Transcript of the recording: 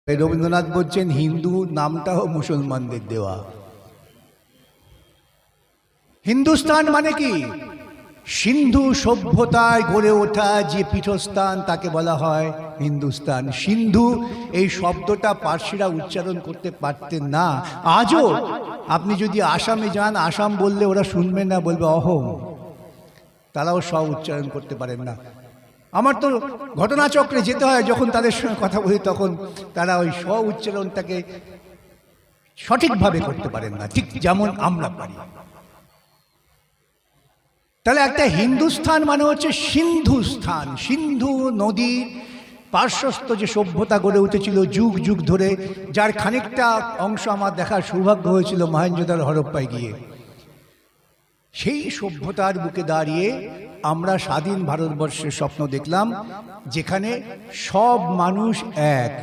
রবীন্দ্রনাথ বলছেন হিন্দু নামটাও মুসলমানদের দেওয়া। হিন্দুস্তান মানে কি? সিন্ধু সভ্যতায় গড়ে ওঠা যে পীঠস্থান তাকে বলা হয় হিন্দুস্তান। সিন্ধু এই শব্দটা পার্সিরা উচ্চারণ করতে পারতেন না। আজও আপনি যদি আসামে যান, আসাম বললে ওরা শুনবে না, বলবে অহোম। তারাও সব উচ্চারণ করতে পারেন না। আমার তো ঘটনাচক্রে যেতে হয়, যখন তাদের সঙ্গে কথা বলি তখন তারা ওই স্ব উচ্চারণটাকে সঠিকভাবে করতে পারেন না, ঠিক যেমন আমরা পারি। তাহলে একটা হিন্দুস্থান মানে হচ্ছে সিন্ধু স্থান। সিন্ধু নদীর পার্শ্বস্থ যে সভ্যতা গড়ে উঠেছিল যুগ যুগ ধরে, যার খানিকটা অংশ আমার দেখার সৌভাগ্য হয়েছিল মহেঞ্জোদারো হরপ্পায় গিয়ে। সেই সভ্যতার বুকে দাঁড়িয়ে আমরা স্বাধীন ভারতবর্ষের স্বপ্ন দেখলাম, যেখানে সব মানুষ এক।